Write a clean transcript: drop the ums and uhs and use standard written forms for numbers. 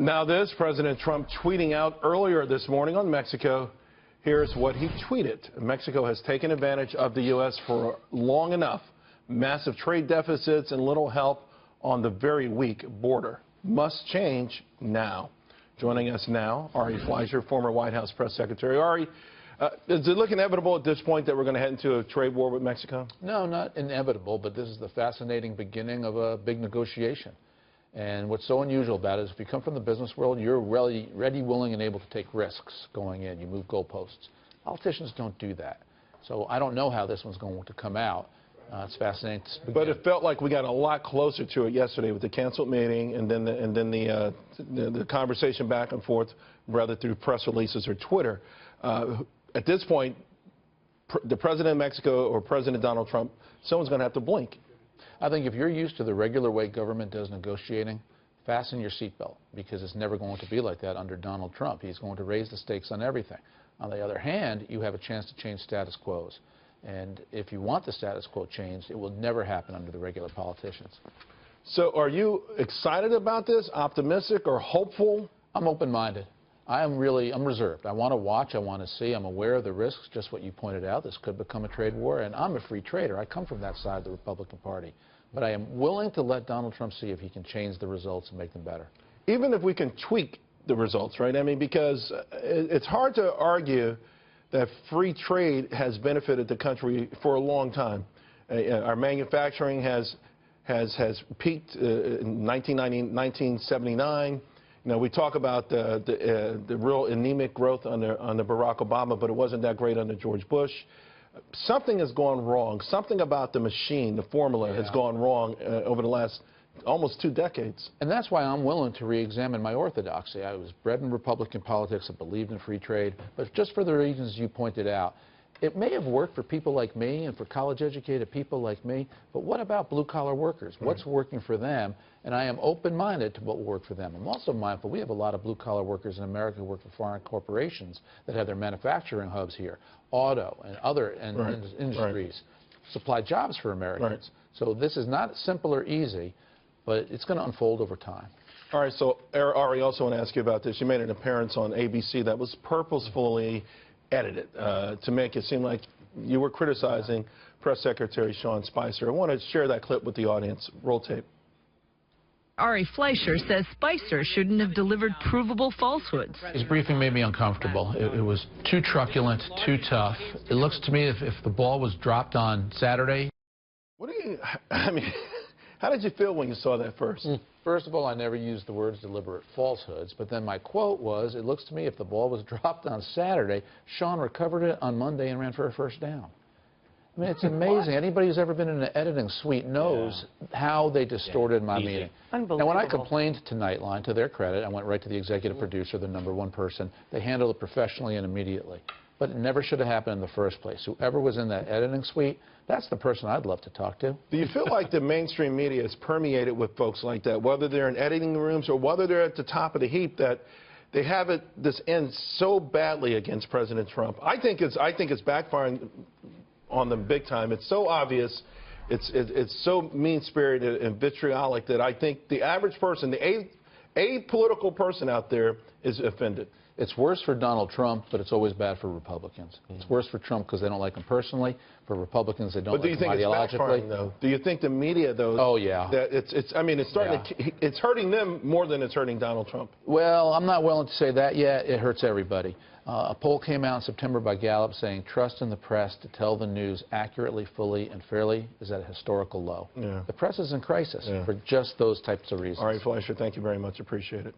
Now this, President Trump tweeting out earlier this morning on Mexico. Here's what he tweeted. Mexico has taken advantage of the U.S. for long enough. Massive trade deficits and little help on the very weak border. Must change now. Joining us now, Ari Fleischer, former White House press secretary. Ari, does it look inevitable at this point that we're going to head into a trade war with Mexico? No, not inevitable, but this is the fascinating beginning of a big negotiation. And what's so unusual about it is if you come from the business world, you're ready, willing, and able to take risks going in. You move goalposts. Politicians don't do that. So I don't know how this one's going to come out. It's fascinating. But it felt like we got a lot closer to it yesterday with the canceled meeting and then the conversation back and forth, rather through press releases or Twitter. At this point, the president of Mexico or President Donald Trump, someone's going to have to blink. I think if you're used to the regular way government does negotiating, fasten your seatbelt, because it's never going to be like that under Donald Trump. He's going to raise the stakes on everything. On the other hand, you have a chance to change status quos. And if you want the status quo changed, it will never happen under the regular politicians. So are you excited about this, optimistic or hopeful? I'm open-minded. I'm reserved. I want to watch. I want to see. I'm aware of the risks, just what you pointed out. This could become a trade war, and I'm a free trader. I come from that side of the Republican Party. But I am willing to let Donald Trump see if he can change the results and make them better. Even if we can tweak the results, right? I mean, because it's hard to argue that free trade has benefited the country for a long time. Our manufacturing has peaked in 1979. You know, we talk about the real anemic growth under Barack Obama, but it wasn't that great under George Bush. Something has gone wrong. Something about the machine, the formula, has gone wrong over the last almost 2 decades. And that's why I'm willing to re-examine my orthodoxy. I was bred in Republican politics. I believed in free trade. But just for the reasons you pointed out, it may have worked for people like me and for college-educated people like me, but what about blue-collar workers? Right. What's working for them? And I am open-minded to what will work for them. I'm also mindful we have a lot of blue-collar workers in America who work for foreign corporations that have their manufacturing hubs here, auto and other industries, supply jobs for Americans. Right. So this is not simple or easy, but it's going to unfold over time. All right, so Ari, also want to ask you about this. You made an appearance on ABC that was purposefully edited to make it seem like you were criticizing Press Secretary Sean Spicer. I want to share that clip with the audience. Roll tape. Ari Fleischer says Spicer shouldn't have delivered provable falsehoods. His briefing made me uncomfortable. It was too truculent, too tough. It looks to me if the ball was dropped on Saturday. I mean, how did you feel when you saw that first? First of all, I never used the words deliberate falsehoods, but then my quote was, it looks to me if the ball was dropped on Saturday, Sean recovered it on Monday and ran for a first down. I mean, it's amazing. Anybody who's ever been in an editing suite knows how they distorted my meeting. Unbelievable. Now, when I complained to Nightline, to their credit, I went right to the executive producer, the #1 person. They handled it professionally and immediately. But it never should have happened in the first place. Whoever was in that editing suite, that's the person I'd love to talk to. Do you feel like the mainstream media is permeated with folks like that, whether they're in editing rooms or whether they're at the top of the heap, that they have this end so badly against President Trump? I think it's backfiring on them big time. It's so obvious. It's so mean-spirited and vitriolic that I think the average person, the apolitical person out there, is offended. It's worse for Donald Trump, but it's always bad for Republicans. It's worse for Trump because they don't like him personally. For Republicans, they don't like him ideologically. But do you think it's backfiring, though? Do you think the media, though? Oh, yeah. That it's hurting them more than it's hurting Donald Trump. Well, I'm not willing to say that yet. It hurts everybody. A poll came out in September by Gallup saying trust in the press to tell the news accurately, fully, and fairly is at a historical low. Yeah. The press is in crisis for just those types of reasons. All right, Fleischer, thank you very much. Appreciate it.